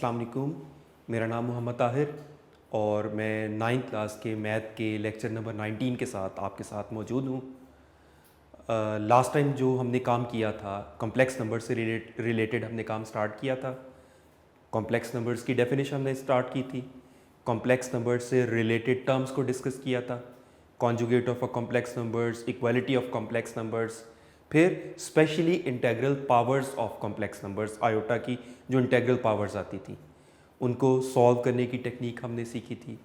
अस्सलाम वालेकुम। मेरा नाम मोहम्मद ताहिर और मैं 9th क्लास के मैथ के लेक्चर नंबर 19 के साथ आपके साथ मौजूद हूँ। लास्ट टाइम जो हमने काम किया था कॉम्प्लेक्स नंबर से रिलेटेड हमने काम स्टार्ट किया था। कॉम्प्लेक्स नंबर्स की डेफिनेशन हमने स्टार्ट की थी। कॉम्प्लेक्स नंबर से रिलेटेड टर्म्स को डिस्कस किया था। Conjugate of a complex numbers, equality of complex numbers, फिर specially integral powers of complex numbers, iota की जो इंटेग्रल पावर्स आती थी उनको सॉल्व करने की टेक्निक हमने सीखी थी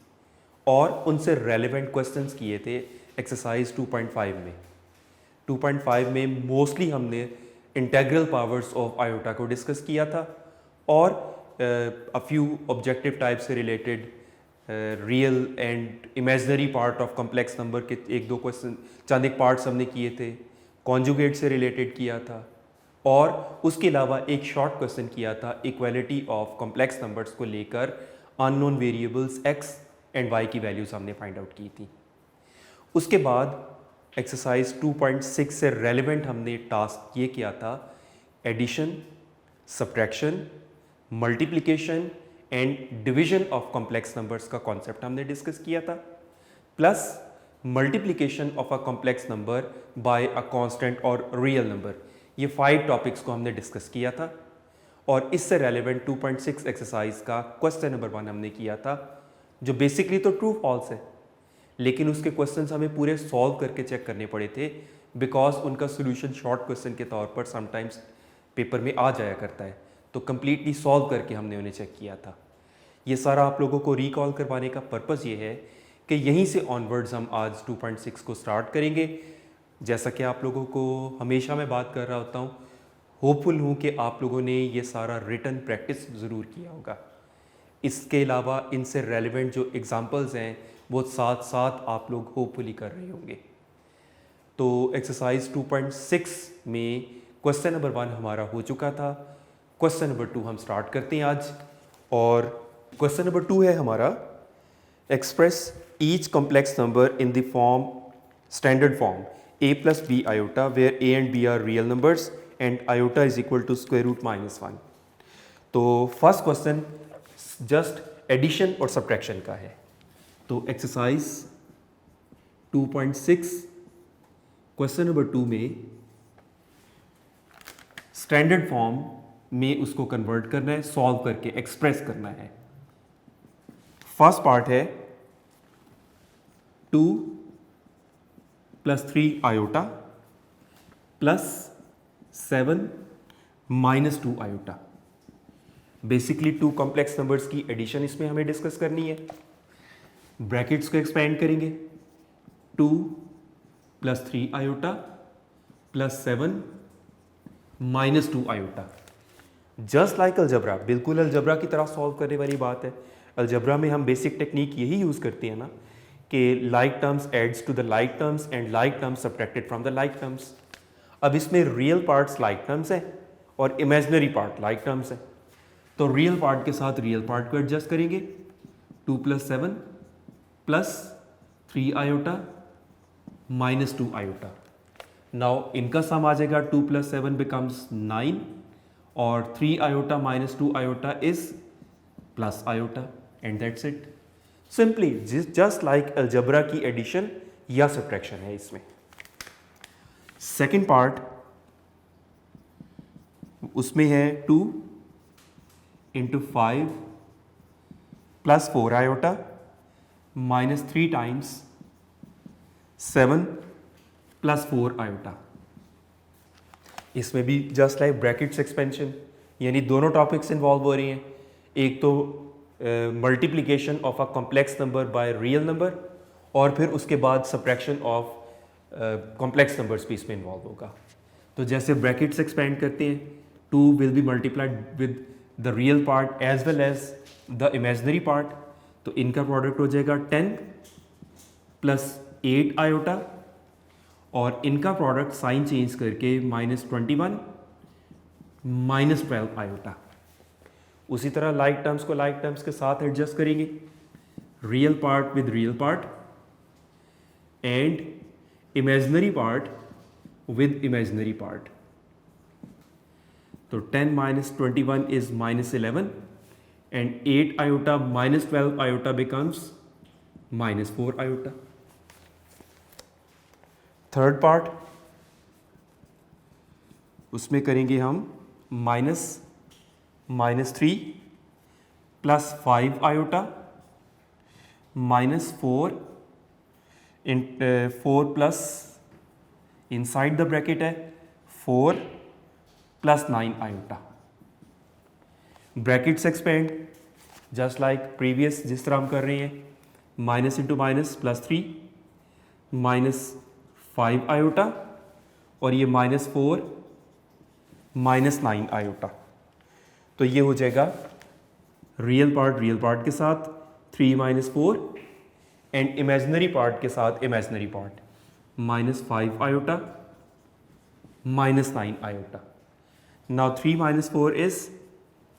और उनसे रेलेवेंट क्वेश्चंस किए थे एक्सरसाइज 2.5 में। 2.5 में मोस्टली हमने इंटेग्रल पावर्स ऑफ आयोटा को डिस्कस किया था और अ फ्यू ऑब्जेक्टिव टाइप से related real and imaginary part of complex number के एक दो क्वेश्चन चंद एक पार्ट्स हमने किए थे। कॉन्जुगेट से रिलेटेड किया था और उसके अलावा एक शॉर्ट क्वेश्चन किया था इक्वालिटी ऑफ कॉम्प्लेक्स नंबर्स को लेकर unknown variables x and y की वैल्यूज हमने फाइंड आउट की थी। उसके बाद एक्सरसाइज 2.6 से रेलेवेंट हमने टास्क ये किया था addition, subtraction, multiplication and division of complex numbers का कॉन्सेप्ट हमने डिस्कस किया था, plus multiplication of a complex number by a constant और रियल नंबर। ये 5 टॉपिक्स को हमने डिस्कस किया था और इससे रेलेवेंट 2.6 एक्सरसाइज का क्वेश्चन नंबर 1 हमने किया था जो बेसिकली तो ट्रू फॉल्स है, लेकिन उसके क्वेश्चंस हमें पूरे सॉल्व करके चेक करने पड़े थे बिकॉज उनका सोल्यूशन शॉर्ट क्वेश्चन के तौर पर समटाइम्स पेपर में आ जाया करता है, तो कम्प्लीटली सॉल्व करके हमने उन्हें चेक किया था। ये सारा आप लोगों को रिकॉल करवाने का पर्पज़ ये है कि यहीं से ऑनवर्ड्स हम आज 2.6 को स्टार्ट करेंगे। जैसा कि आप लोगों को हमेशा मैं बात कर रहा होता हूँ, होपफुल हूँ कि आप लोगों ने ये सारा रिटन प्रैक्टिस ज़रूर किया होगा। इसके अलावा इनसे रेलेवेंट जो एग्ज़ाम्पल्स हैं वो साथ साथ आप लोग होपफुली कर रहे होंगे। तो एक्सरसाइज 2.6 में क्वेश्चन नंबर 1 हमारा हो चुका था। क्वेश्चन नंबर 2 हम स्टार्ट करते हैं आज और क्वेश्चन नंबर 2 है हमारा express each complex number in the form standard form a plus b iota where a and b are real numbers and iota is equal to square root minus 1। तो first question just addition और subtraction का है। तो exercise 2.6 question number 2 में standard form में उसको convert करना है, सॉल्व करके एक्सप्रेस करना है। फर्स्ट पार्ट है 2 plus 3 iota plus 7 minus 2 iota. Basically 2 complex numbers की एडिशन इसमें हमें डिस्कस करनी है। ब्रैकेट्स को एक्सपेंड करेंगे, 2 plus 3 iota plus 7 minus 2 iota. Just like algebra, बिल्कुल अलजबरा की तरह सॉल्व करने वाली बात है। अलजबरा में हम बेसिक टेक्निक यही यूज़ करते हैं ना कि like terms adds to the like terms and like terms subtracted from the like terms. अब इसमें रियल पार्ट्स लाइक टर्म्स हैं और इमेजिनरी पार्ट लाइक टर्म्स हैं, तो रियल पार्ट के साथ रियल पार्ट को एडजस्ट करेंगे। 2 plus 7 plus 3 iota minus 2 iota. Now इनका सम आ जाएगा 2 प्लस 7 बिकम्स 9 और 3 iota minus 2 iota is plus iota and that's it. Simply just like algebra की एडिशन या सब्ट्रैक्शन है इसमें। सेकेंड पार्ट उसमें है 2 into 5 plus 4 iota minus 3 times 7 plus 4 iota. इसमें भी जस्ट लाइक ब्रैकेट्स एक्सपेंशन, यानी दोनों टॉपिक्स इन्वॉल्व हो रही हैं। एक तो multiplication of a complex number by real number और फिर उसके बाद सब्ट्रैक्शन ऑफ कॉम्प्लेक्स नंबर्स भी इसमें इन्वॉल्व होगा। तो जैसे ब्रैकेट्स एक्सपेंड करते हैं, 2 will be multiplied with the real part as well as the imaginary part, तो इनका प्रोडक्ट हो जाएगा 10 प्लस 8 आयोटा और इनका प्रोडक्ट साइन चेंज करके -21 माइनस 12 आयोटा। उसी तरह लाइक टर्म्स को लाइक टर्म्स के साथ एडजस्ट करेंगे, real part with real part and imaginary part with imaginary part. तो 10 minus 21 is -11 and 8 iota minus 12 iota becomes minus 4 iota. Third part, उसमें करेंगे हम -3 plus 5 iota -4 in 4 plus inside the bracket है 4 plus 9 iota. Brackets expand just like previous जिस तरह हम कर रहे हैं, माइनस इंटू माइनस +3 -5 आयोटा और ये -4 -9 आयोटा. तो ये हो जाएगा रियल पार्ट के साथ 3 - 4 एंड इमेजिनरी पार्ट के साथ imaginary part -5 iota -9 iota. Now 3 - 4 is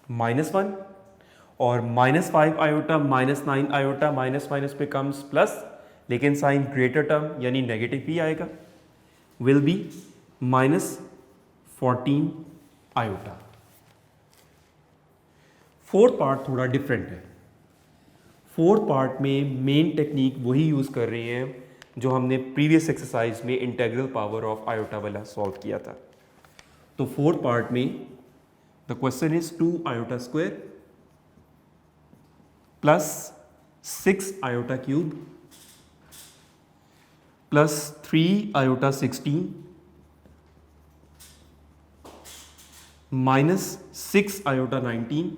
-1 और -5 iota -9 iota minus minus becomes plus, लेकिन साइन ग्रेटर टर्म यानी नेगेटिव भी आएगा, will be -14 iota. Fourth part थोड़ा डिफरेंट है. फोर्थ पार्ट में मेन टेक्निक वही यूज़ कर रहे हैं जो हमने प्रीवियस एक्सरसाइज में इंटीग्रल पावर ऑफ आयोटा वाला सॉल्व किया था. तो फोर्थ पार्ट में the question is 2 iota square plus 6 iota cube plus 3 iota 16 -6 iota 19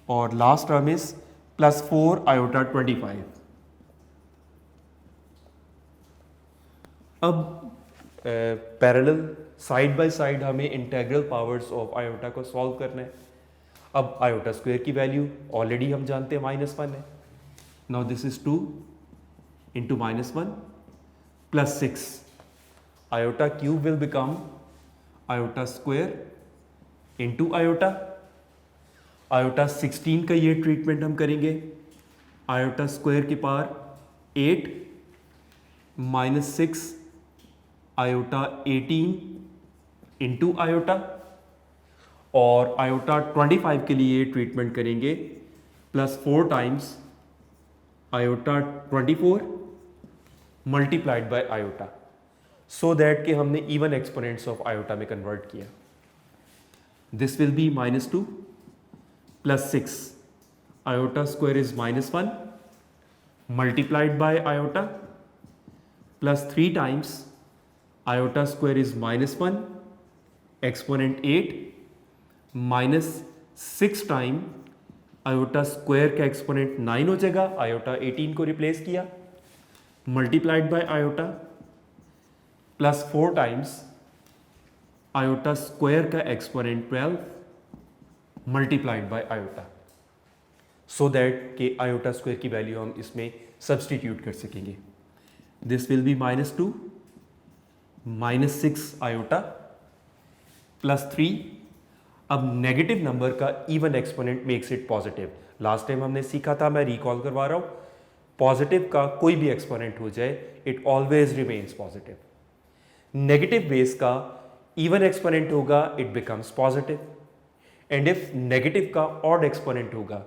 और लास्ट टर्म इज +4 आयोटा 25. अब पैरेलल साइड बाय साइड हमें इंटीग्रल पावर्स ऑफ आयोटा को सॉल्व करना है. अब आयोटा स्क्वायर की वैल्यू ऑलरेडी हम जानते हैं -1 है. Now this is 2 into -1 plus 6 iota cube will become iota square into iota. Iota 16 का ये ट्रीटमेंट हम करेंगे. आयोटा स्क्वायर की पावर 8 -6 आयोटा 18 इंटू आयोटा और आयोटा 25 के लिए ट्रीटमेंट करेंगे +4 times iota 24 multiplied by iota, so that कि हमने इवन एक्सपोनेंट्स ऑफ आयोटा में कन्वर्ट किया. This will be -2 plus 6 iota square is -1 multiplied by iota plus 3 times iota square is -1 exponent 8 -6 time iota square का exponent 9 हो जाएगा. Iota 18 को replace किया multiplied by iota plus 4 times iota square का exponent 12 multiplied by iota, so that कि iota square की value हम इसमें सब्सटीट्यूट कर सकेंगे. This will be -2 -6 iota plus 3. अब नेगेटिव नंबर का even exponent makes it positive. Last time हमने सीखा था, मैं रिकॉल करवा रहा हूं, पॉजिटिव का कोई भी एक्सपोनेंट हो जाए it always remains positive. Negative base का इवन एक्सपोनेंट होगा it becomes positive, and if negative का ऑड एक्सपोनेंट होगा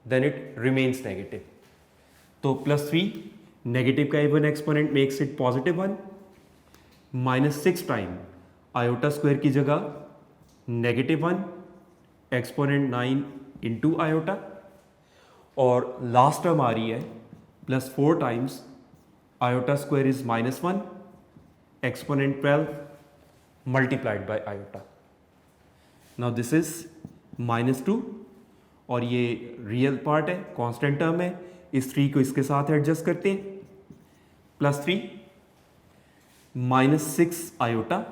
देन इट रिमेन्स नेगेटिव. तो +3 नेगेटिव का even exponent makes it +1 -6 time iota square की जगह -1 एक्सपोनेंट 9 इंटू आयोटा और last term आ रही है +4 times iota square is -1 exponent 12 multiplied by iota. Now this is -2 और ये रियल पार्ट है, कांस्टेंट टर्म है. इस 3 को इसके साथ एडजस्ट करते हैं. +3 -6 आयोटा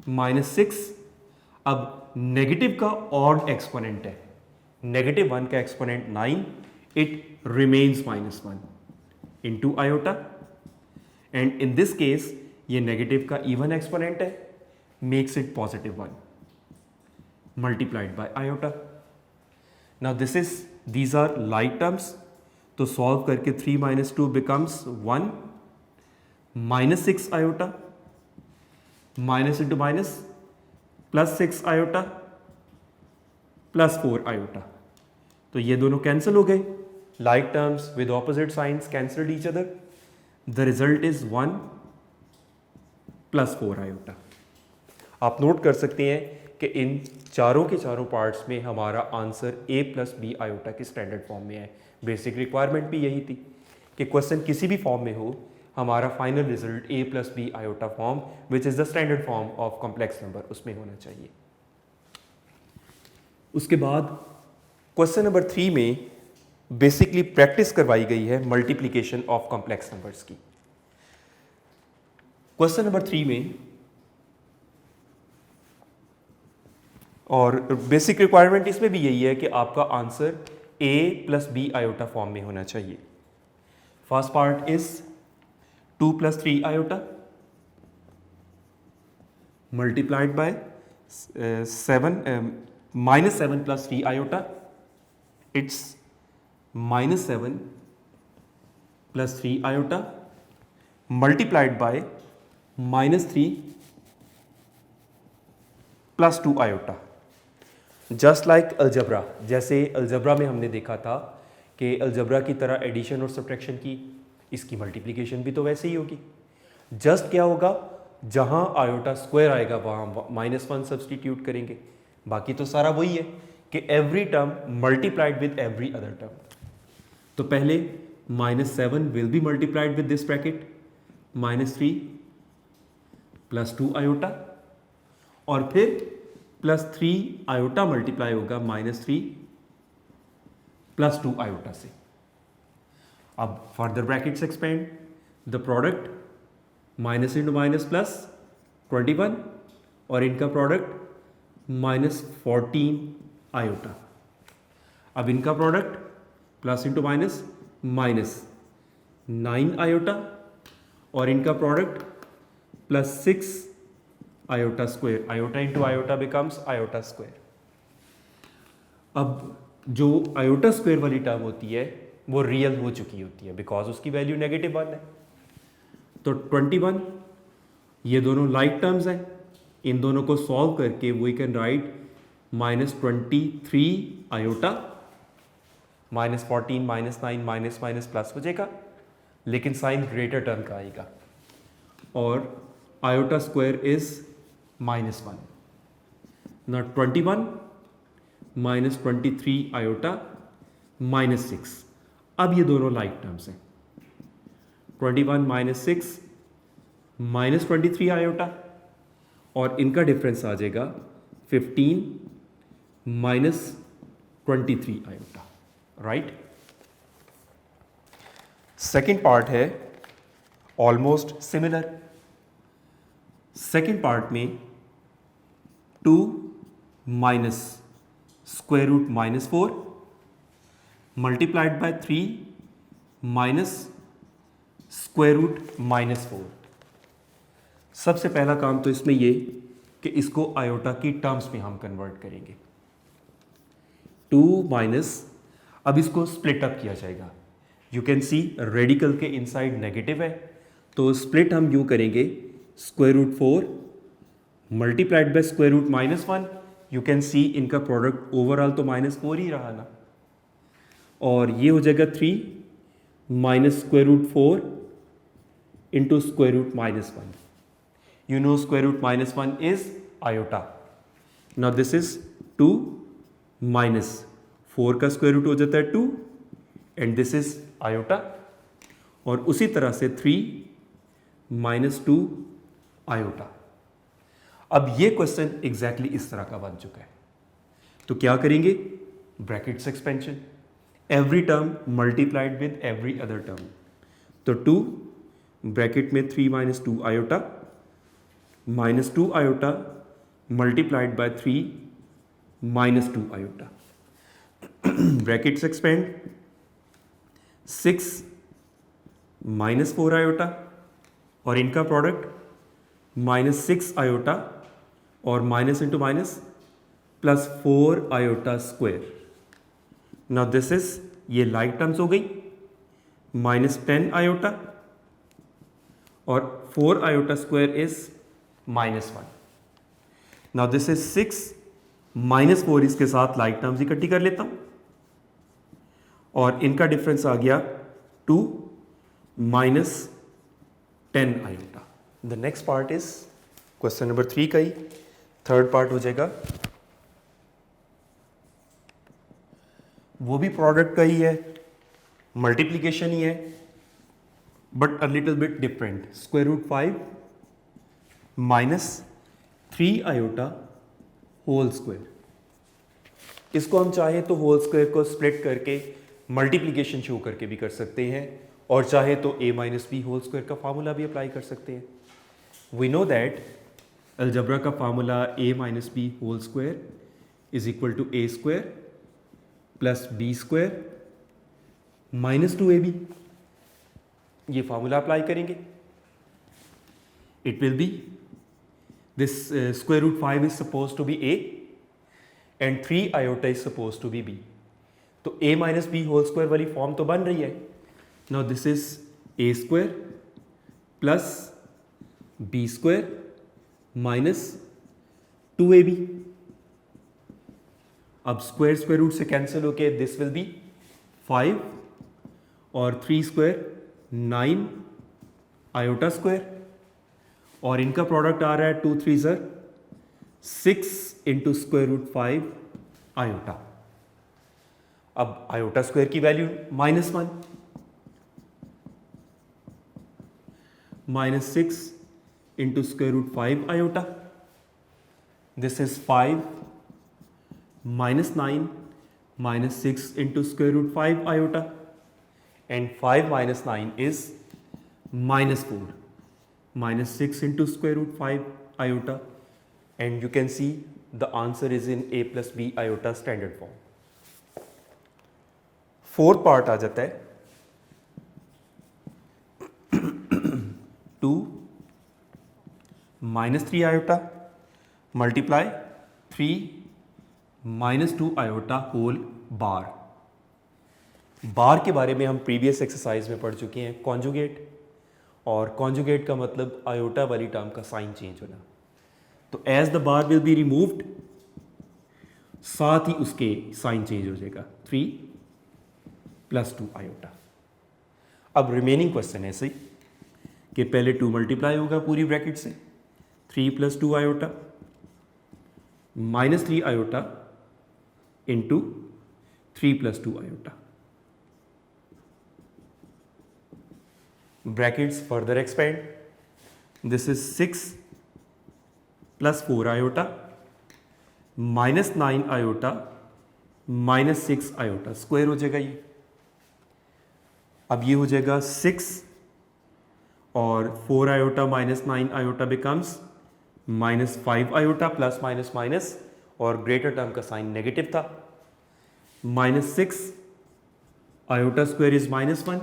-6. अब नेगेटिव का ऑड एक्सपोनेंट है, -1 का exponent 9, it remains -1 into iota, and in this case ये नेगेटिव का इवन एक्सपोनेंट है, makes it +1 multiplied by iota. Now these are like terms, तो सॉल्व करके 3 - 2 becomes 1 -6 iota minus into minus +6 iota plus 4 iota. तो ये दोनों cancel हो गए, like terms with opposite signs cancelled each other, the result is 1 plus 4 iota. आप note कर सकते हैं कि इन चारों के चारों पार्ट्स में हमारा answer a plus b iota की स्टैंडर्ड फॉर्म में है। बेसिक रिक्वायरमेंट भी यही थी कि क्वेश्चन किसी भी फॉर्म में हो, हमारा final result a plus b iota form which is the standard form of complex number उसमें होना चाहिए। उसके बाद क्वेश्चन नंबर 3 में बेसिकली प्रैक्टिस करवाई गई है मल्टीप्लिकेशन ऑफ कॉम्प्लेक्स नंबर्स की। क्वेश्चन नंबर 3 में और बेसिक रिक्वायरमेंट इसमें भी यही है कि आपका answer a plus b iota form में होना चाहिए। First part is 2 plus 3 iota multiplied by minus 7 plus 3 iota, it's minus 7 plus 3 iota multiplied by minus 3 plus 2 iota. Just like algebra, जैसे अलजबरा में हमने देखा था कि अलजबरा की तरह एडिशन और सब्ट्रैक्शन की, इसकी मल्टीप्लिकेशन भी तो वैसे ही होगी। जस्ट क्या होगा, जहां आयोटा स्क्वायर आएगा वहां -1 सब्सटीट्यूट करेंगे, बाकी तो सारा वही है कि every term multiplied with every other term. तो पहले -7 will be multiplied with this bracket -3 plus 2 iota, और फिर प्लस 3 आयोटा मल्टीप्लाई होगा -3 प्लस 2 आयोटा से। अब further brackets expand, the product minus into minus plus 21 और इनका प्रोडक्ट -14 आयोटा। अब इनका product plus into minus -9 iota और इनका product +6 iota square. Iota into iota becomes iota square. अब जो आयोटा स्क्वायर वाली टर्म होती है वो रियल हो चुकी होती है बिकॉज उसकी वैल्यू -1 है। तो 21, ये दोनों लाइक टर्म्स हैं, इन दोनों को सॉल्व करके we can write -23 iota, -14 -9 minus plus हो जाएगा, लेकिन साइन ग्रेटर टर्म का आएगा और आयोटा स्क्वायर इज -1। ना 21 -23 आयोटा -6। अब ये दोनों लाइक टर्म्स हैं। 21 -6 -23 आयोटा और इनका डिफरेंस आ जाएगा 15 -23 आयोटा, राइट। सेकेंड पार्ट है ऑलमोस्ट सिमिलर। सेकेंड पार्ट में 2 minus square root -4 multiplied by 3 minus square root -4। सबसे पहला काम तो इसमें ये कि इसको आयोटा की टर्म्स में हम कन्वर्ट करेंगे। 2 माइनस, अब इसको स्प्लिट अप किया जाएगा। यू कैन सी रेडिकल के इनसाइड नेगेटिव है, तो स्प्लिट हम यूँ करेंगे square root 4 multiplied by square root -1। You can see इनका प्रोडक्ट ओवरऑल तो -4 ही रहा ना, और ये हो जाएगा 3 minus square root 4 into square root -1। You know square root -1 is iota. Now this is 2 minus 4 का स्क्वायर रूट हो जाता है 2 and this is iota, और उसी तरह से 3 -2 iota। अब ये क्वेश्चन एग्जैक्टली इस तरह का बन चुका है। तो क्या करेंगे, brackets expansion, every term multiplied with every other term. तो 2 ब्रैकेट में 3 -2 iota -2 iota multiplied by 3 -2 iota. Brackets expand, 6 -4 iota और इनका प्रोडक्ट -6 आयोटा और minus into minus +4 iota square. Now this is, ये लाइक टर्म्स हो गई, -10 आयोटा और 4 iota square is -1। Now this is 6 -4 इसके साथ लाइक टर्म्स इकट्ठी कर लेता हूं और इनका डिफरेंस आ गया 2 -10 iota. The next part is question number 3 का ही थर्ड पार्ट हो जाएगा। वो भी प्रोडक्ट का ही है, मल्टीप्लीकेशन ही है, but a little bit different. √5 -3 iota whole square. इसको हम चाहे तो होल स्क्वायर को स्प्लिट करके मल्टीप्लीकेशन शो करके भी कर सकते हैं, और चाहे तो a - b होल स्क्वायर का फार्मूला भी अप्लाई कर सकते हैं। वी नो दैट अलजबरा का formula a - b whole square is equal to a square plus b square -2ab। ये फार्मूला अप्लाई करेंगे, it will be this √5 is suppose to be a and 3 iota is suppose to be b। तो a - b whole square वाली form तो बन रही है। Now this is a square plus b square -2ab। अब square root से cancel होके this will be 5 और 3 स्क्वायर 9 आयोटा स्क्वायर, और इनका प्रोडक्ट आ रहा है 2 3 6 इंटू √5 आयोटा। अब आयोटा स्क्वायर की value -1 -6 into √5 iota. This is 5 -9 -6 into √5 iota, and 5 - 9 is -4 -6 into √5 iota, and you can see the answer is in a plus b iota standard form. Fourth part आ जाता है 2 -3 iota multiply 3 -2 iota whole bar. Bar के बारे में हम previous exercise में पढ़ चुके हैं, कॉन्जुगेट, और कॉन्जुगेट का मतलब आयोटा वाली टर्म का साइन चेंज होना। तो as the bar will be removed, साथ ही उसके साइन चेंज हो जाएगा 3 + 2 आयोटा। अब रिमेनिंग क्वेश्चन ऐसे ही कि पहले 2 मल्टीप्लाई होगा पूरी ब्रैकेट से 3 + 2 iota -3 iota into 3 + 2 iota. Brackets further expand. This is 6 + 4 iota -9 iota -6 iota square हो जाएगा ये। अब ये हो जाएगा 6 और 4 iota -9 iota becomes -5 iota plus minus minus, और ग्रेटर टर्म का साइन नेगेटिव था। -6 iota square is -1।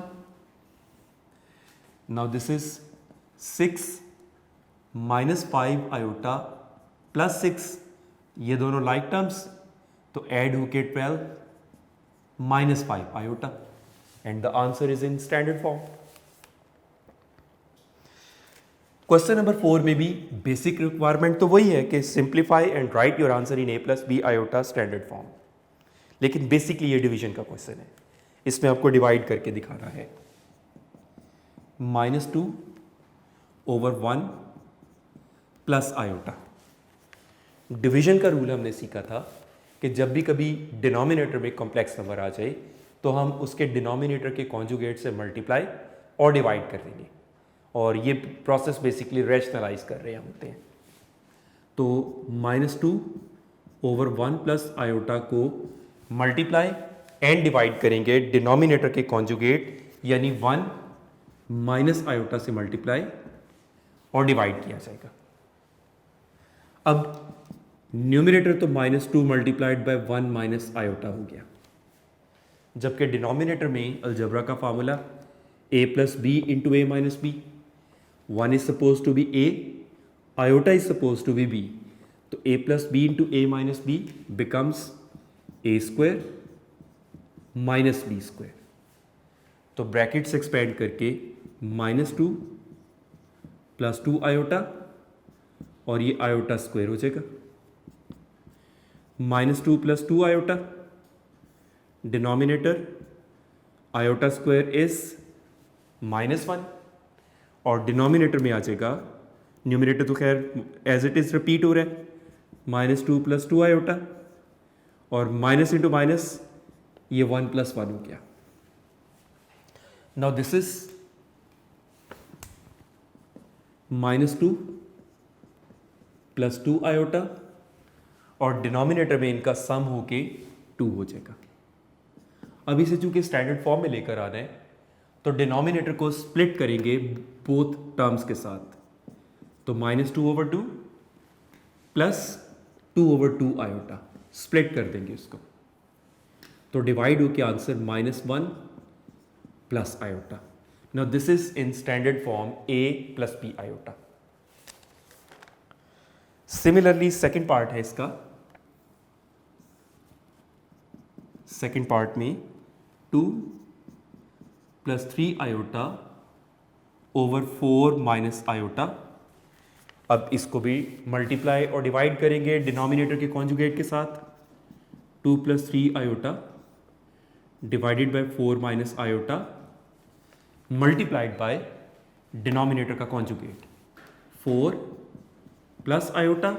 Now this is 6 -5 iota plus 6, ये दोनों लाइक टर्म्स, तो ऐड होके 12 -5 iota, and the answer is in standard form. Question number 4 में भी basic requirement तो वही है कि simplify and right your answer in a + b iota standard form, लेकिन बेसिकली ये डिवीजन का क्वेश्चन है। इसमें आपको डिवाइड करके दिखाना है -2/1 प्लस आयोटा। डिवीजन का रूल हमने सीखा था कि जब भी कभी डिनोमिनेटर में कॉम्प्लेक्स नंबर आ जाए तो हम उसके डिनोमिनेटर के कॉन्जुगेट से मल्टीप्लाई और डिवाइड कर देंगे, और ये प्रोसेस बेसिकली रैशनलाइज कर रहे होते हैं। तो -2/1 प्लस आयोटा को मल्टीप्लाई एंड डिवाइड करेंगे डिनोमिनेटर के कॉन्जुगेट, यानी 1 माइनस आयोटा से मल्टीप्लाई और डिवाइड किया जाएगा। अब न्यूमिनेटर तो -2 मल्टीप्लाइड बाय 1 माइनस आयोटा हो गया, जबकि डिनोमिनेटर में अलजबरा का formula a + b into a - b। 1 is suppose to be a, iota is suppose to be b, तो a + b into a - b becomes a square -b square. तो brackets expand करके -2 + 2 iota, और ये iota square हो जाएगा। -2 + 2 iota, denominator iota square is -1 और denominator में आ जाएगा, न्यूमिनेटर तो खैर एज इट इज़ रिपीट हो रहा है, -2 + 2 आयोटा और माइनस इंटू माइनस ये 1 + 1 हो गया. नाउ दिस इज -2 + 2 आयोटा और डिनोमिनेटर में इनका सम होके 2 हो जाएगा. अभी से चूंकि स्टैंडर्ड फॉर्म में लेकर आना है तो डिनोमिनेटर को स्प्लिट करेंगे बोथ टर्म्स के साथ, तो -2/2 + 2/2 आयोटा स्प्लिट कर देंगे उसको, तो डिवाइड होके answer -1 + iota. Now this is in standard form a + b iota. Similarly second part है इसका. सेकेंड पार्ट में 2 + 3 आयोटा ओवर 4 - आयोटा. अब इसको भी मल्टीप्लाई और डिवाइड करेंगे डिनोमिनेटर के कॉन्जुगेट के साथ, 2 + 3 iota divided by 4 - iota multiplied by denominator का कॉन्जुगेट 4 + आयोटा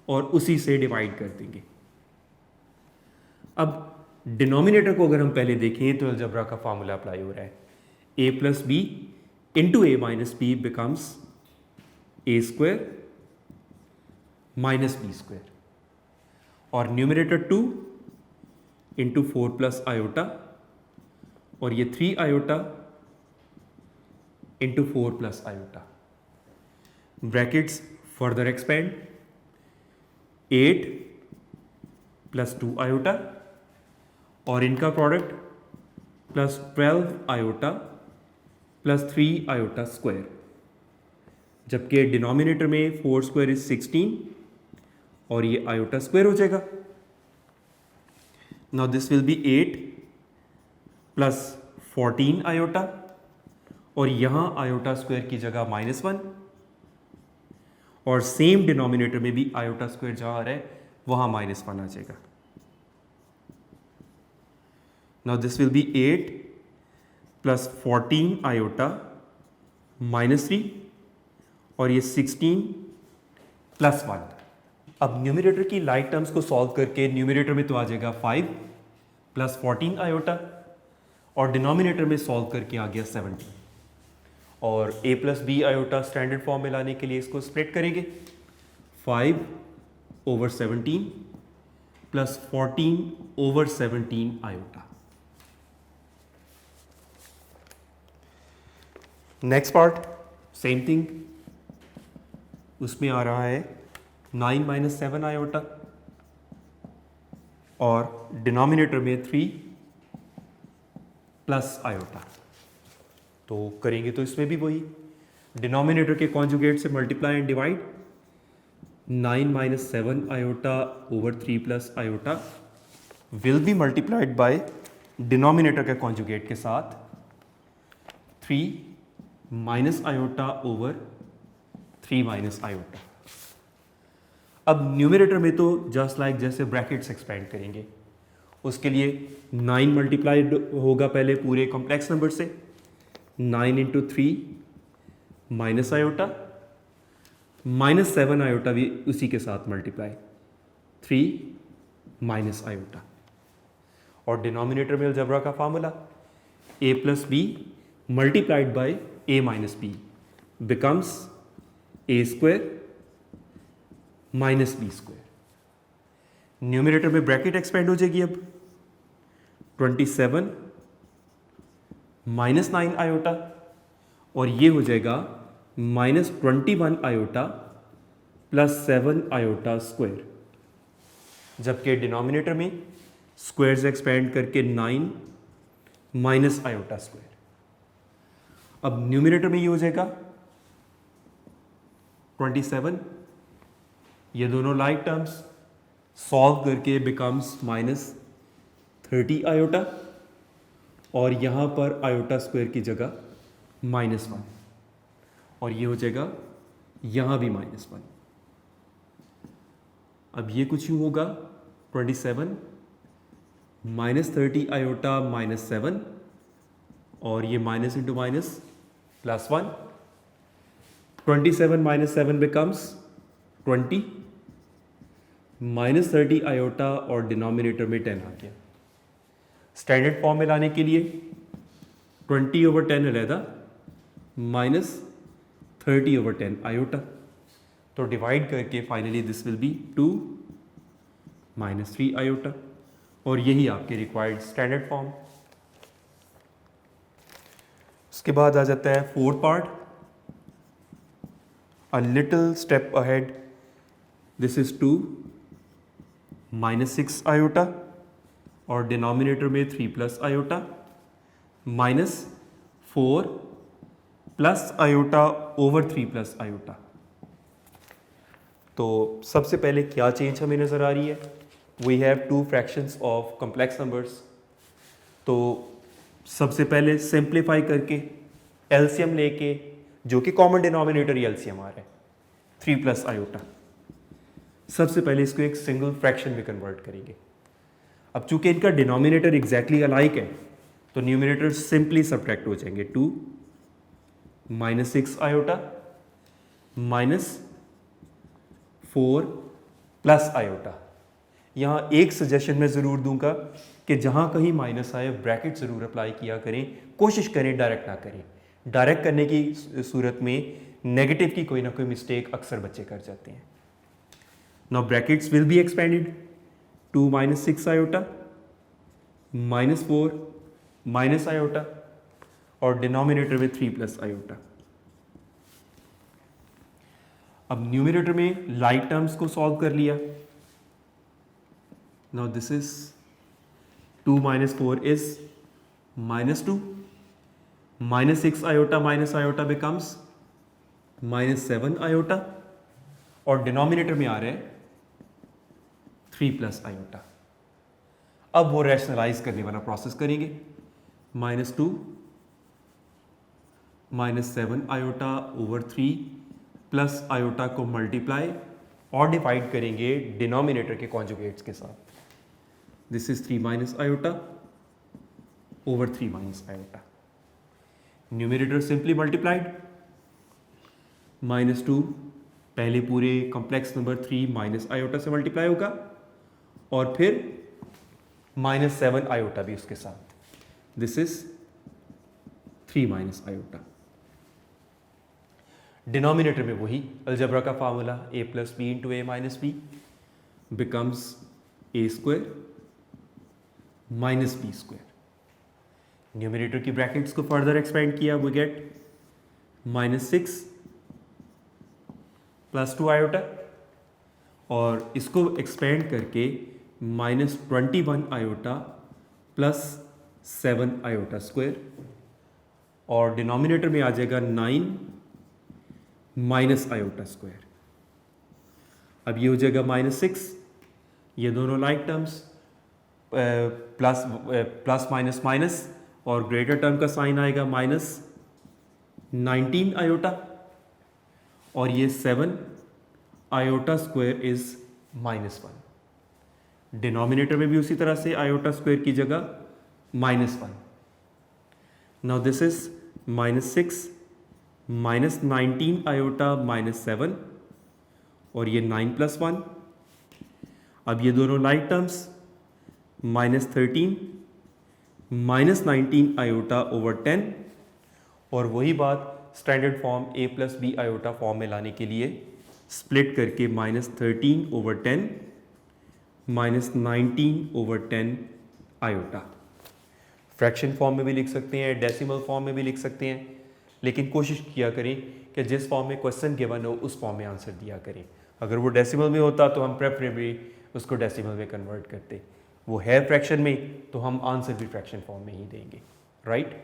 और उसी से डिवाइड कर देंगे. अब डिनोमिनेटर को अगर हम पहले देखें तो अलजेब्रा का फार्मूला अप्लाई हो रहा है, a + b into a - b becomes a² - b² और न्यूमिनेटर 2 इंटू 4 + आयोटा और ये 3 iota into 4 + iota. Brackets further expand, 8 + 2 iota और इनका प्रोडक्ट +12 आयोटा +3 आयोटा स्क्वायर, जबकि डिनोमिनेटर में 4² इज 16 और ये आयोटा स्क्वायर हो जाएगा. Now this will B 8 + 14 iota और यहाँ आयोटा स्क्वायर की जगह -1 और सेम डिनोमिनेटर में भी आयोटा स्क्वायर जहाँ आ रहा है वहाँ -1 आ जाएगा. Now this will B 8 + 14 iota -3 और ये 16 + 1. अब न्यूमिनेटर की लाइक टर्म्स को सॉल्व करके न्यूमिनेटर में तो आ जाएगा 5 + 14 आयोटा और डिनोमिनेटर में सॉल्व करके आ गया 17 और a + b iota standard form में लाने के लिए इसको स्प्लिट करेंगे, 5/17 + 14/17 iota. Next part same thing, उसमें आ रहा है 9 - 7 आयोटा और डिनोमिनेटर में 3 + आयोटा. तो करेंगे तो इसमें भी वही डिनोमिनेटर के कॉन्जुगेट से multiply and divide, 9 - 7 iota over 3 + iota will be multiplied by denominator के कॉन्जुगेट के साथ 3 - आयोटा ओवर 3 - आयोटा. अब न्यूमिनेटर में तो जस्ट लाइक जैसे ब्रैकेट्स एक्सपेंड करेंगे, उसके लिए 9 मल्टीप्लाइड होगा पहले पूरे कॉम्प्लेक्स नंबर से, 9 इंटू 3 - आयोटा -7 आयोटा भी उसी के साथ मल्टीप्लाई, 3 - आयोटा और डिनोमिनेटर में अलजेब्रा का formula a + b multiplied by a - b becomes a² - b². Numerator में ब्रैकेट एक्सपेंड हो जाएगी, अब 27 -9 आयोटा और ये हो जाएगा -21 आयोटा +7 आयोटा स्क्वायर, जबकि डिनोमिनेटर में स्क्वायर्स एक्सपेंड करके 9 - आयोटा स्क्वायर. अब न्यूमिनेटर में ये हो जाएगा 27, ये दोनों लाइक टर्म्स सॉल्व करके बिकम्स -30 आयोटा और यहाँ पर आयोटा स्क्वायर की जगह -1 और ये हो जाएगा यहाँ भी -1. अब ये कुछ यूँ होगा 27 माइनस 30 आयोटा माइनस 7 और ये minus into minus plus 1. 27 minus 7 becomes 20 minus 30 iota और डिनोमिनेटर में 10 आ गया. स्टैंडर्ड फॉर्म में लाने के लिए 20/10 अलहदा माइनस 30/10 आयोटा. तो डिवाइड करके finally this will be 2 minus 3 iota. और यही आपके रिक्वायर्ड स्टैंडर्ड फॉर्म. उसके बाद आ जाता है fourth part, a little step ahead. This is 2 minus 6 iota और डिनोमिनेटर में 3 plus iota minus 4 plus iota over 3 plus iota. तो सबसे पहले क्या चेंज हमें नज़र आ रही है? We have two fractions of complex numbers. तो सबसे पहले सिंप्लीफाई करके एलसीएम लेके, जो कि कॉमन डिनोमिनेटर ही एलसीएम आ रहा है 3 प्लस आयोटा, सबसे पहले इसको एक सिंगल फ्रैक्शन में कन्वर्ट करेंगे. अब चूंकि इनका डिनोमिनेटर एग्जैक्टली अलाइक है तो न्यूमिनेटर सिंपली सब्ट्रैक्ट हो जाएंगे. 2 minus 6 iota minus 4 plus iota. यहाँ एक सजेशन मैं ज़रूर दूंगा कि जहाँ कहीं माइनस आए ब्रैकेट ज़रूर अप्लाई किया करें. कोशिश करें डायरेक्ट ना करें. डायरेक्ट करने की सूरत में नेगेटिव की कोई ना कोई मिस्टेक अक्सर बच्चे कर जाते हैं. Now brackets will be expanded. 2 minus 6 iota minus 4 minus iota और डिनोमिनेटर में 3 प्लस आयोटा. अब न्यूमिनेटर में लाइक टर्म्स को सॉल्व कर लिया. Now this is 2 minus 4 is minus 2 minus 6 iota becomes minus 7 iota और डिनोमिनेटर में आ रहा है 3 प्लस आयोटा. अब वो रैशनलाइज करने वाला प्रोसेस करेंगे. Minus 2 minus 7 iota over 3 plus iota को मल्टीप्लाई और डिवाइड करेंगे डिनोमिनेटर के कॉन्जुगेट्स के साथ. This is 3 minus iota over 3 minus iota. Numerator simply multiplied. Minus 2 पहले पूरे कॉम्प्लेक्स नंबर 3 माइनस आयोटा से मल्टीप्लाई होगा और फिर माइनस 7 आयोटा भी उसके साथ. This is 3 minus iota. Denominator में वही अलजबरा का formula a plus b into a minus b becomes a square minus b square. Numerator की ब्रैकेट्स को फर्दर एक्सपेंड किया, we get minus 6 plus 2 iota और इसको एक्सपेंड करके minus 21 iota plus 7 iota square और डिनोमिनेटर में आ जाएगा 9 माइनस आयोटा स्क्वायर. अब ये हो जाएगा माइनस 6. ये दोनों like terms plus minus minus और ग्रेटर टर्म का साइन आएगा माइनस 19 आयोटा और ये 7 iota square is minus 1. Denominator में भी उसी तरह से आयोटा स्क्वायर की जगह minus 1. Now this is minus 6 minus 19 iota minus 7 और ये 9 प्लस 1. अब ये दोनों like terms minus 13 minus 19 iota over 10 और वही बात standard form a plus b iota form में लाने के लिए स्प्लिट करके minus 13 over 10 minus 19 over 10 iota. Fraction form में भी लिख सकते हैं, डेसिमल फॉर्म में भी लिख सकते हैं, लेकिन कोशिश किया करें कि जिस फॉर्म में क्वेश्चन गिवन हो उस फॉर्म में आंसर दिया करें. अगर वो डेसिमल में होता तो हम प्रेफरेबली उसको डेसिमल में कन्वर्ट करते. वो है फ्रैक्शन में तो हम आंसर भी फ्रैक्शन फॉर्म में ही देंगे. राइट.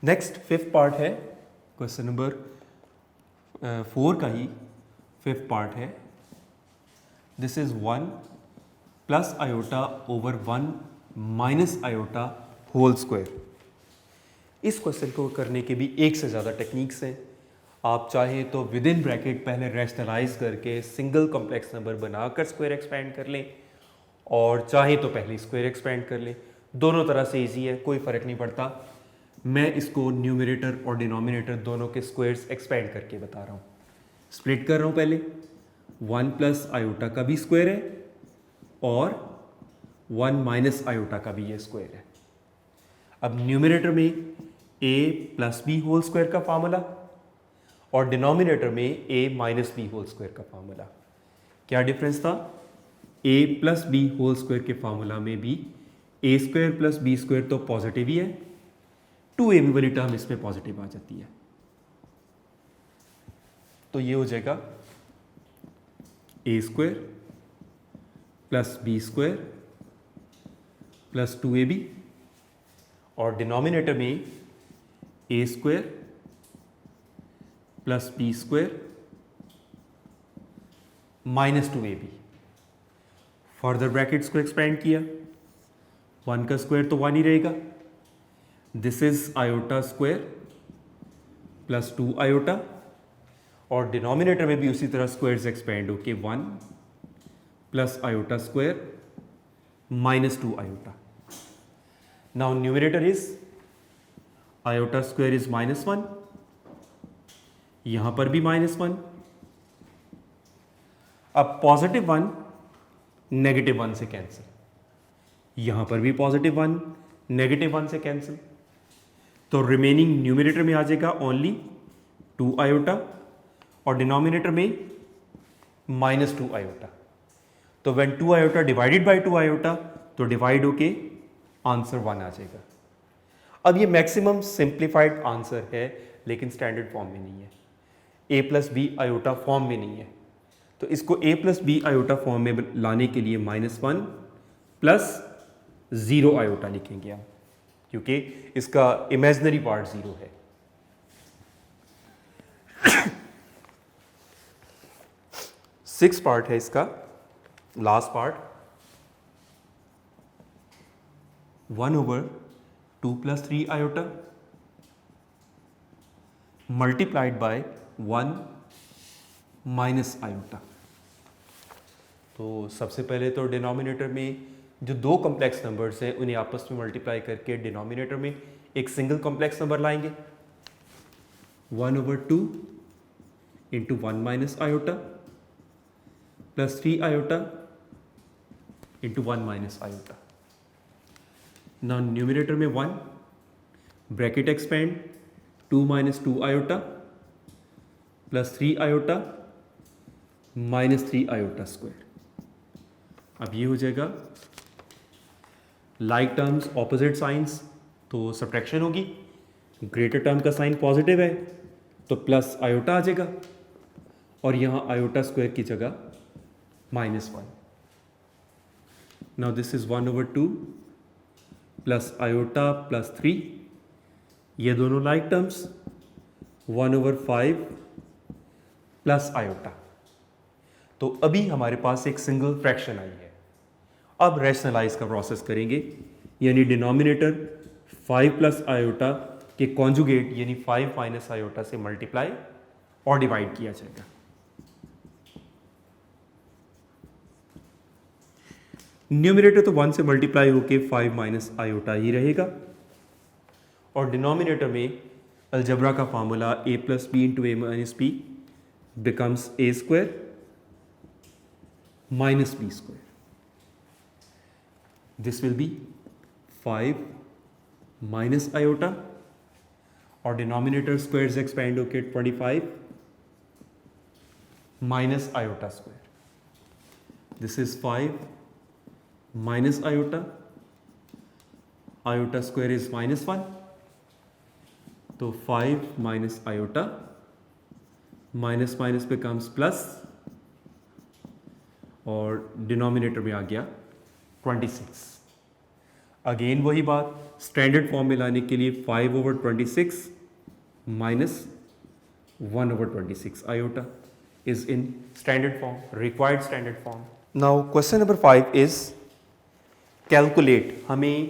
नेक्स्ट फिफ्थ पार्ट है क्वेश्चन नंबर 4 का ही फिफ्थ पार्ट है. This is 1 plus iota over 1 minus iota whole square. इस क्वेश्चन को करने के भी एक से ज़्यादा टेक्निक्स हैं. आप चाहें तो विद इन ब्रैकेट पहले रैशनलाइज करके सिंगल कॉम्प्लेक्स नंबर बनाकर स्क्वायर एक्सपेंड कर लें और चाहे तो पहले स्क्वायर एक्सपेंड कर लें, दोनों तरह से इजी है, कोई फ़र्क नहीं पड़ता। मैं इसको न्यूमरेटर और डिनोमिनेटर दोनों के स्क्वायर्स एक्सपेंड करके बता रहा हूँ। स्प्लिट कर रहा हूँ पहले, 1 प्लस आयोटा का भी स्क्वायर है और 1 माइनस आयोटा का भी ये स्क्वायर है। अब न्यूमरेटर में a plus b whole square का फार्मूला और डिनोमिनेटर में a minus b whole square का फार्मूला। क्या डिफरेंस था? a plus b whole square के फार्मूला में भी a square plus b square तो पॉजिटिव ही है, 2ab वाली टर्म इसमें पॉजिटिव आ जाती है, तो ये हो जाएगा a square plus b square plus 2ab और डिनोमिनेटर में a square plus b square minus 2ab। Further brackets को एक्सपेंड किया, 1 का स्क्वायर तो 1 ही रहेगा, this is iota square plus 2 iota और डिनोमिनेटर में भी उसी तरह स्क्वायर्स एक्सपेंड होके 1 plus iota square minus 2 iota. Now numerator is iota square is -1, यहां पर भी -1। अब पॉजिटिव 1 नेगेटिव 1 से कैंसिल, यहां पर भी पॉजिटिव 1 नेगेटिव 1 से कैंसिल, तो रिमेनिंग न्यूमरेटर में आ जाएगा ओनली 2 आयोटा और डिनोमिनेटर में -2 आयोटा। तो when 2 iota divided by 2 iota तो डिवाइड होके आंसर 1 आ जाएगा। अब ये मैक्सिमम सिंप्लीफाइड आंसर है लेकिन स्टैंडर्ड फॉर्म में नहीं है, a plus b iota form में नहीं है, तो इसको a plus b iota form में लाने के लिए -1 प्लस 0 आयोटा लिखेंगे हम, क्योंकि इसका इमेजिनरी पार्ट 0 है। सिक्स पार्ट है इसका, last part 1/2 + 3 iota multiplied bye 1 minus iota. तो सबसे पहले तो डिनोमिनेटर में जो दो कॉम्प्लेक्स नंबर्स हैं उन्हें आपस में मल्टीप्लाई करके डिनोमिनेटर में एक सिंगल कॉम्प्लेक्स नंबर लाएंगे, 1/2 into 1 minus iota plus 3 iota into 1 minus iota. Now numerator में 1 bracket expand 2 minus 2 iota plus 3 iota minus 3 iota square. अब ये हो जाएगा लाइक टर्म्स ऑपोजिट साइंस, तो सब्ट्रैक्शन होगी, ग्रेटर टर्म का साइन पॉजिटिव है तो प्लस आयोटा आ जाएगा और यहाँ आयोटा स्क्वायर की जगह -1। Now this is 1/2 plus iota plus 3, ये दोनों लाइक टर्म्स, 1/5 प्लस आयोटा। तो अभी हमारे पास एक सिंगल फ्रैक्शन आई है। अब रैशनलाइज का प्रोसेस करेंगे, यानी डिनोमिनेटर 5 प्लस आयोटा के कॉन्जुगेट यानी 5 माइनस आयोटा से मल्टीप्लाई और डिवाइड किया जाएगा। न्यूमरेटर तो 1 से मल्टीप्लाई होके 5 माइनस आयोटा ही रहेगा और डिनोमिनेटर में अलजबरा का formula a plus b into a minus b becomes a square minus b square. This will be 5 minus iota और डिनोमिनेटर स्क्वायर्स एक्सपेंड होके 25 minus iota square. This is 5 minus iota, iota square is -1, तो 5 minus iota, minus minus becomes plus और denominator में आ गया 26। Again वही बात, standard form में लाने के लिए 5/26 minus 1/26 iota is in standard form, required standard form. Now question number 5 is calculate. हमें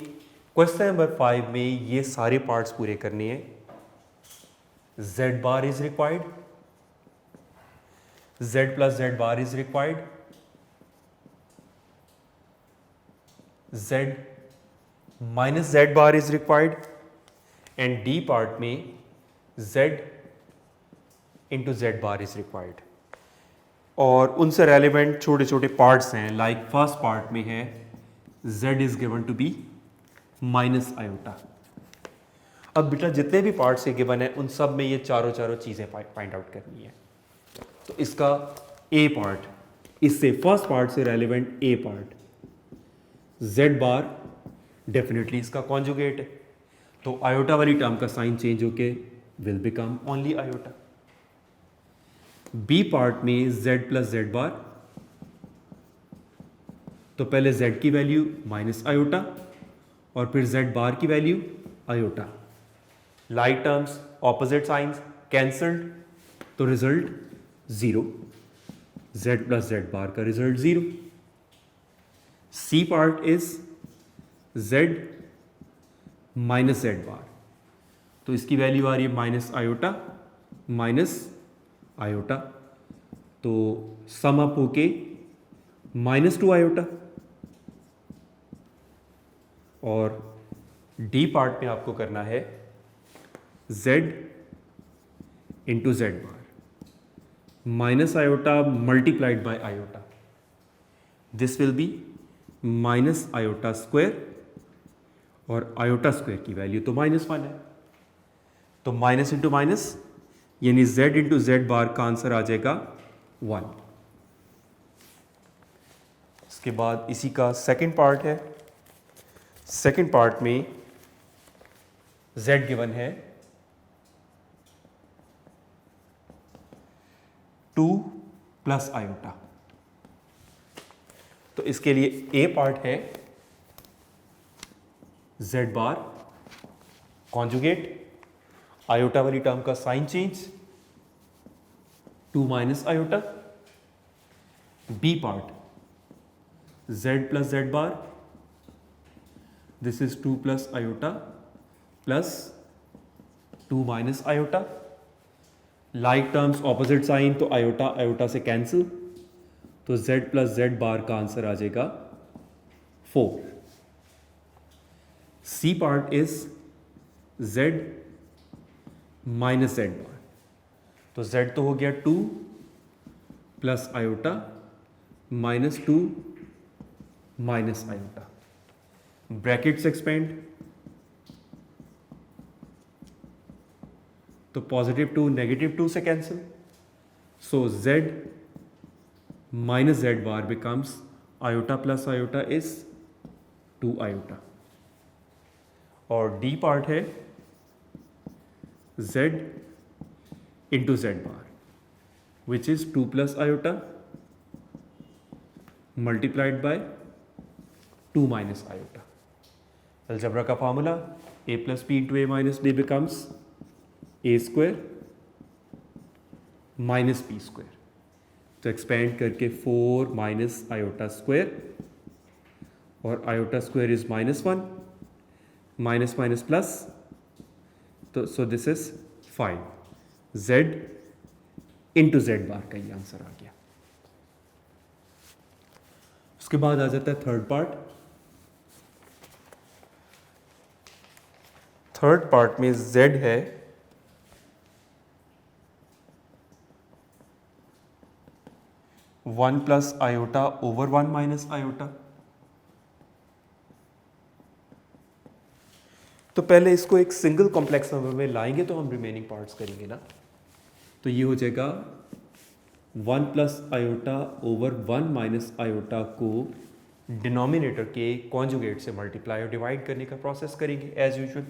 क्वेश्चन नंबर 5 में ये सारे पार्ट्स पूरे करने हैं। z bar is required, z plus z bar is required, z minus z bar is required, and D part में z into z bar is required. और उनसे रेलिवेंट छोटे छोटे पार्ट्स हैं, लाइक फर्स्ट पार्ट में है z is given to be minus iota. अब बेटा जितने भी पार्ट्स ये गिवन है उन सब में ये चारों चीज़ें फाइंड आउट करनी है. तो इसका ए पार्ट, इससे फर्स्ट पार्ट से relevant a part z bar definitely इसका कॉन्जुगेट है, तो आयोटा वाली टर्म का साइन चेंज होके will become only iota. B part में z प्लस जेड बार, तो पहले z की वैल्यू माइनस आयोटा और फिर z बार की value iota. Like terms opposite signs cancelled, तो result 0. z plus z bar का result 0. C part is z minus z bar, तो इसकी वैल्यू आ रही है माइनस आयोटा, तो सम अप होके -2 आयोटा. और डी पार्ट में आपको करना है z into z bar minus iota multiplied by iota. This will B minus iota square, और आयोटा स्क्वायर की वैल्यू तो -1 है, तो माइनस इंटू माइनस यानी z इंटू जेड बार का आंसर आ जाएगा 1. इसके बाद इसी का सेकंड पार्ट है. सेकंड पार्ट में z गिवन है 2 प्लस आयोटा, तो इसके लिए ए पार्ट है z बार कॉन्जुगेट, आयोटा वाली टर्म का sign change 2 minus iota. B part z plus z bar, this is 2 plus iota plus 2 minus iota. Like terms opposite sign, तो iota iota से cancel, तो z plus z bar का answer आ जाएगा 4. C part is z minus z bar, तो z तो हो गया 2 plus iota -2 minus iota. Brackets expand, तो +2 -2 से cancel, so z minus z bar becomes iota plus iota is 2 iota. और डी पार्ट है z into z bar which is 2 plus iota multiplied by 2 minus iota. Algebra का formula a plus b into a minus b becomes a square minus b square. तो expand करके 4 minus iota square, और iota square is -1, minus minus plus, तो so this is 5. z into z bar का ये answer आ गया. उसके बाद आ जाता है थर्ड पार्ट. थर्ड पार्ट में z है 1 plus iota over 1 minus iota. तो पहले इसको एक सिंगल कॉम्प्लेक्स नंबर में लाएंगे तो हम रिमेनिंग पार्ट्स करेंगे ना. तो ये हो जाएगा 1 plus iota over 1 minus iota को डिनोमिनेटर के कॉन्जुगेट से मल्टीप्लाई और डिवाइड करने का प्रोसेस करेंगे as usual.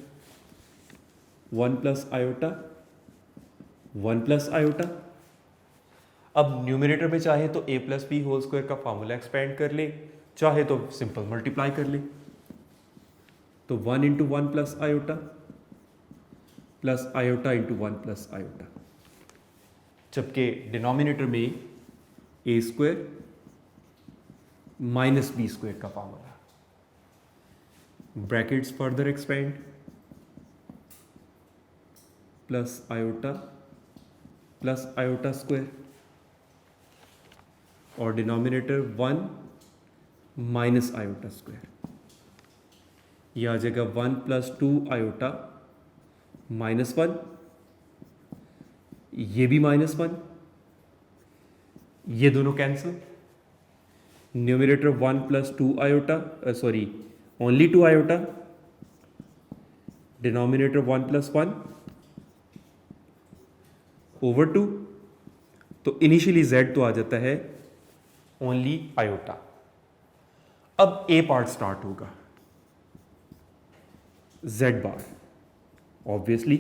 1 plus iota 1 plus iota. अब न्यूमिनेटर में चाहे तो a plus b whole square का फॉर्मूला एक्सपेंड कर ले, चाहे तो सिंपल मल्टीप्लाई कर ले. तो 1 into 1 plus iota into 1 plus iota, जबकि डिनोमिनेटर में a square minus b square का formula. Brackets further expand, plus iota square, और डिनोमिनेटर 1 माइनस आयोटा स्क्वायर. ये आ जाएगा 1 प्लस 2 आयोटा -1, ये भी -1, ये दोनों cancel, numerator 1 plus 2 iota, sorry only 2 iota, denominator 1 plus 1 over 2, तो इनिशियली z तो आ जाता है ओनली आयोटा। अब ए पार्ट स्टार्ट होगा, z bar obviously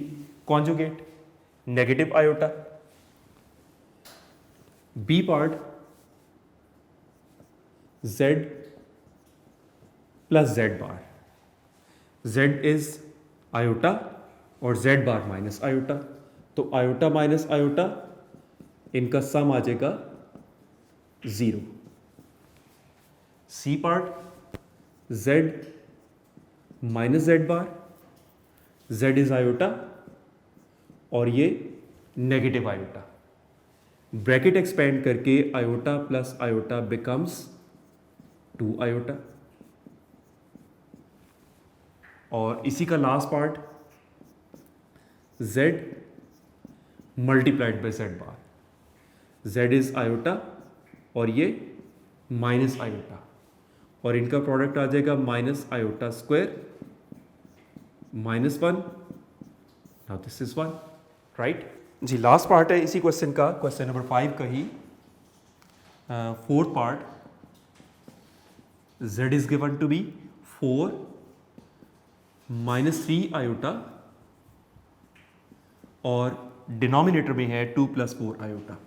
conjugate negative iota, B part z plus z bar, z is iota और z bar minus iota, तो iota minus iota इनका sum आ जाएगा 0। सी part z minus z bar, z is iota और ये negative iota, bracket expand करके iota plus iota becomes 2 iota, और इसी का last part z multiplied by z bar, z is iota और ये माइनस आयोटा, और इनका प्रोडक्ट आ जाएगा minus iota square -1, now this is 1, right जी। लास्ट पार्ट है इसी क्वेश्चन का, क्वेश्चन नंबर 5 का ही fourth part, z is given to be 4 -3 iota और डिनोमिनेटर में है 2 + 4 आयोटा।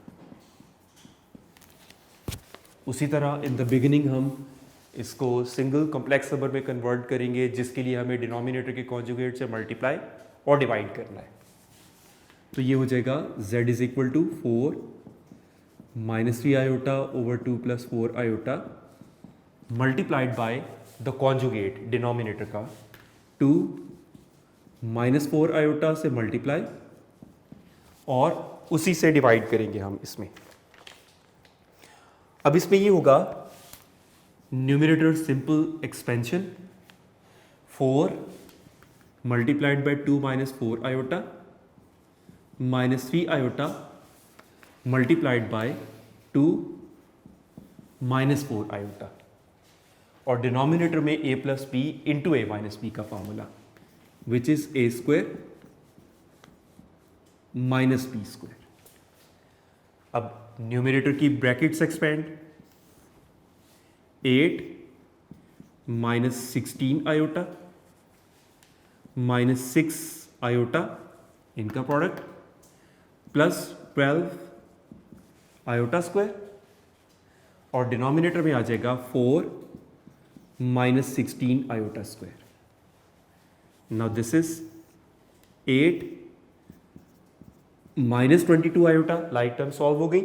उसी तरह इन द बिगिनिंग हम इसको सिंगल कॉम्प्लेक्स नंबर में कन्वर्ट करेंगे, जिसके लिए हमें डिनोमिनेटर के कॉन्जुगेट से मल्टीप्लाई और डिवाइड करना है। तो ये हो जाएगा z is equal to 4 -3 iota over 2 + 4 iota multiplied by the conjugate denominator का 2 -4 आयोटा से मल्टीप्लाई और उसी से डिवाइड करेंगे हम इसमें। अब इसमें ये होगा numerator simple expansion 4 multiplied by 2 -4 iota -3 iota multiplied by 2 -4 iota, और डिनोमिनेटर में a plus b into a minus b का formula which is a square minus b square. अब न्यूमरेटर की ब्रैकेट्स एक्सपेंड 8 -16 आयोटा -6 आयोटा इनका product plus 12 iota square, और denominator में आ जाएगा 4 -16 iota square. Now this is 8 -22 iota, like term solve हो गई,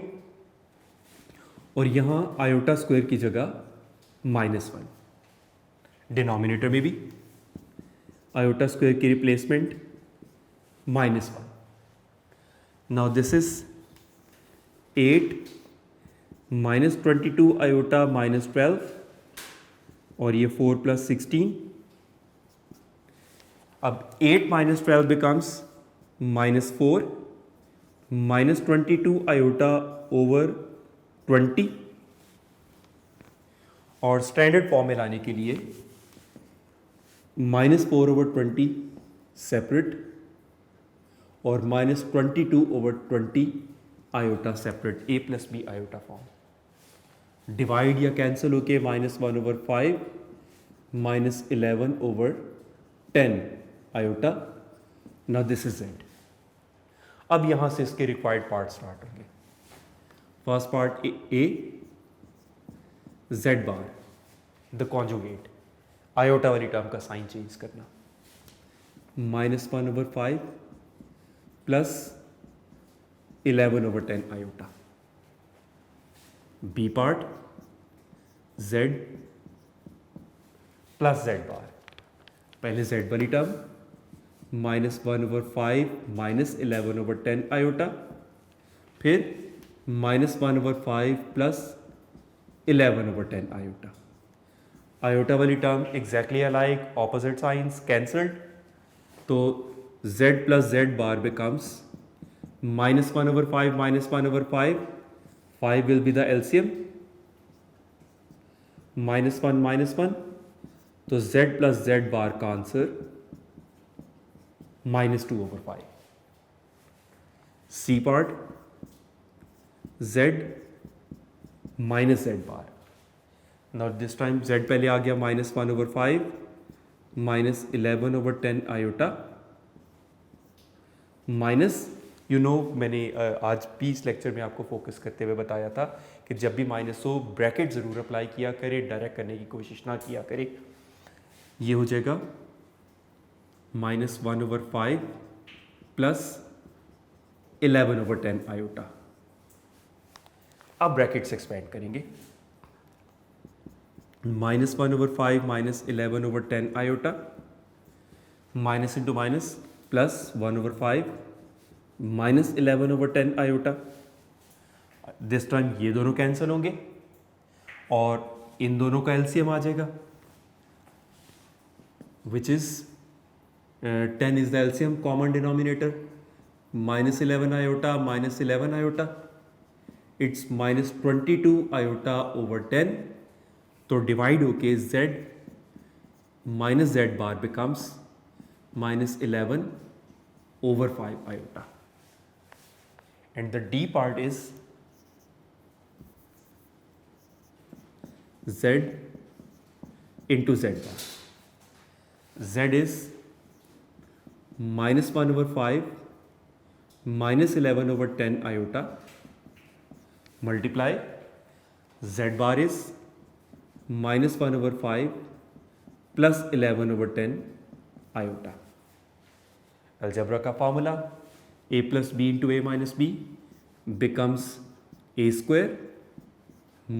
और यहां आयोटा स्क्वायर की जगह -1, डिनोमिनेटर में भी आयोटा स्क्वायर की replacement -1। Now this is 8 -22 iota -12, और ये 4 + 16। अब 8 -12 बिकम्स -4 -22 आयोटा ओवर 20, और स्टैंडर्ड फॉर्म में लाने के लिए -4 ओवर 20 सेपरेट और -22 over 20 iota separate, a plus b iota form. Divide या कैंसिल होके -1 over 5 -11 over 10 iota. Now this is z। अब यहां से इसके रिक्वायर्ड पार्ट स्टार्ट होंगे। First part a z bar the conjugate, iota वाली टर्म का साइन चेंज करना, -1 over 5 plus 11 over 10 iota. B part z plus z bar, पहले z वाली टर्म -1 ओवर 5 -11 ओवर 10 आयोटा, फिर -1 over 5 plus 11 over 10 iota. Iota वाली term exactly alike, opposite signs cancelled, तो z plus z bar becomes -1/5 -1/5, 5 will be the LCM, -1, तो z plus z bar का answer -2/5। C part z minus z bar, now this time z पहले आ गया -1/5 -11/10 iota minus, मैंने आज भी इस lecture में आपको फोकस करते हुए बताया था कि जब भी माइनस हो ब्रैकेट ज़रूर अप्लाई किया करे, डायरेक्ट करने की कोशिश ना किया करे। ये हो जाएगा -1/5 प्लस 11/10 आयोटा। अब ब्रैकेट से एक्सपेंड करेंगे, -1/5 -11/10 iota, minus into minus plus 1/5 -11/10 iota. This time ये दोनों कैंसिल होंगे और इन दोनों का एलसीएम आ जाएगा, which is 10 is the LCM, common denominator, -11 iota -11 iota, it's -22 iota over 10, तो डिवाइड होके z minus z bar becomes -11 over 5 iota, and the d part is z into z bar. Z is -1/5 -11/10 iota multiply z bar is -1/5 plus 11/10 iota. Algebra का formula a plus b into a minus b becomes a square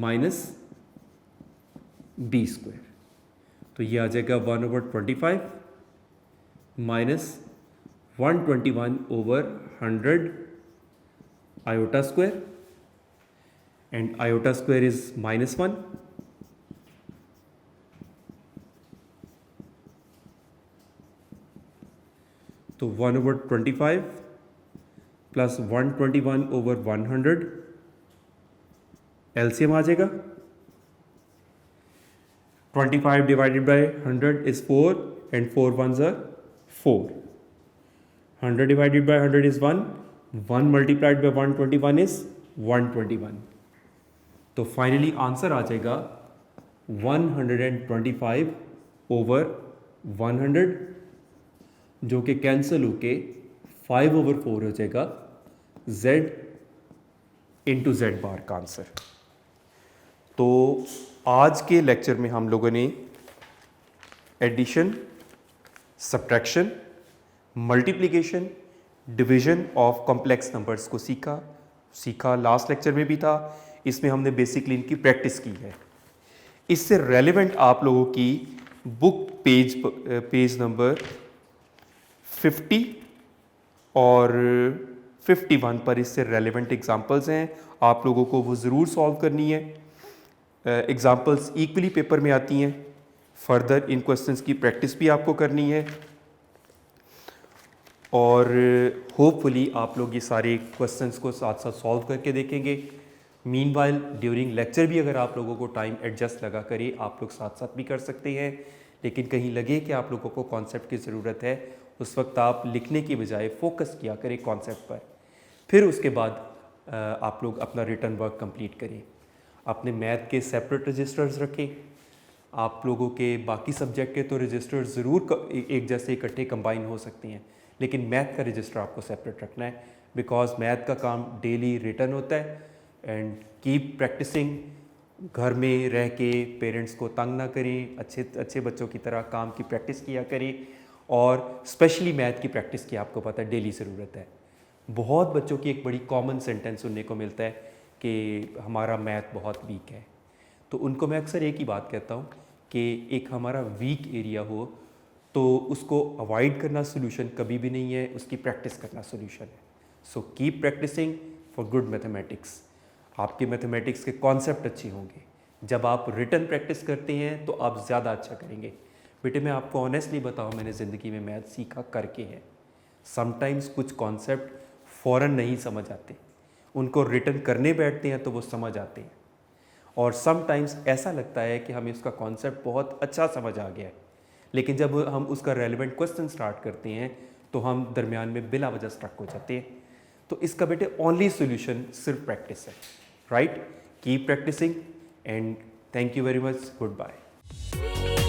minus b square, तो ये आ जाएगा 1/25 minus 121 over 100 iota square, and iota square is -1, तो 1/25 plus 121 over 100 LCM आ जाएगा, 25 divided by 100 is 4 and 4 1s are 4, 100 divided by 100 is 1, 1 multiplied by 121 is 121, तो finally answer आ जाएगा 125 over 100, जो कि कैंसिल होके 5/4 हो जाएगा z इंटू जेड बार का आंसर। तो आज के लेक्चर में हम लोगों ने addition, subtraction, multiplication, division of complex numbers को सीखा लास्ट लेक्चर में भी था। इसमें हमने बेसिकली इनकी प्रैक्टिस की है। इससे रेलेवेंट आप लोगों की बुक पेज नंबर 50 और 51 पर इससे रेलेवेंट एग्जांपल्स हैं, आप लोगों को वो ज़रूर सॉल्व करनी है। एग्जांपल्स इक्वली पेपर में आती हैं, फर्दर इन क्वेश्चंस की प्रैक्टिस भी आपको करनी है और होपफुली आप लोग ये सारे क्वेश्चंस को साथ साथ सॉल्व करके देखेंगे। मीनवाइल ड्यूरिंग लेक्चर भी अगर आप लोगों को टाइम एडजस्ट लगा करे आप लोग साथ साथ भी कर सकते हैं, लेकिन कहीं लगे कि आप लोगों को कॉन्सेप्ट की ज़रूरत है उस वक्त आप लिखने की बजाय फोकस किया करें कॉन्सेप्ट पर। फिर उसके बाद आप लोग अपना रिटर्न वर्क कंप्लीट करें। अपने मैथ के सेपरेट रजिस्टर्स रखें, आप लोगों के बाकी सब्जेक्ट के तो रजिस्टर्स ज़रूर एक जैसे इकट्ठे कंबाइन हो सकती हैं, लेकिन मैथ का रजिस्टर आपको सेपरेट रखना है, बिकॉज मैथ का काम डेली रिटर्न होता है। एंड कीप प्रैक्टिसिंग, घर में रह के पेरेंट्स को तंग ना करें, अच्छे बच्चों की तरह काम की प्रैक्टिस किया करें, और स्पेशली मैथ की प्रैक्टिस की आपको पता है डेली ज़रूरत है। बहुत बच्चों की एक बड़ी कॉमन सेंटेंस सुनने को मिलता है कि हमारा मैथ बहुत वीक है, तो उनको मैं अक्सर एक ही बात कहता हूँ कि एक हमारा वीक एरिया हो तो उसको अवॉइड करना सोल्यूशन कभी भी नहीं है, उसकी प्रैक्टिस करना सोल्यूशन है। So keep practicing for good mathematics. आपके मैथमेटिक्स के कॉन्सेप्ट अच्छे होंगे, जब आप रिटन प्रैक्टिस करते हैं तो आप ज़्यादा अच्छा करेंगे। बेटे मैं आपको ऑनेस्टली बताऊँ, मैंने ज़िंदगी में मैथ सीखा करके है। समटाइम्स कुछ कॉन्सेप्ट फ़ौरन नहीं समझ आते, उनको रिटन करने बैठते हैं तो वो समझ आते हैं, और समटाइम्स ऐसा लगता है कि हमें उसका कॉन्सेप्ट बहुत अच्छा समझ आ गया है, लेकिन जब हम उसका रेलिवेंट क्वेश्चन स्टार्ट करते हैं तो हम दरमियान में बिला वजह स्ट्रक हो जाते हैं। तो इसका बेटे ओनली सोल्यूशन सिर्फ प्रैक्टिस है, right? Keep practicing and thank you very much, good bye.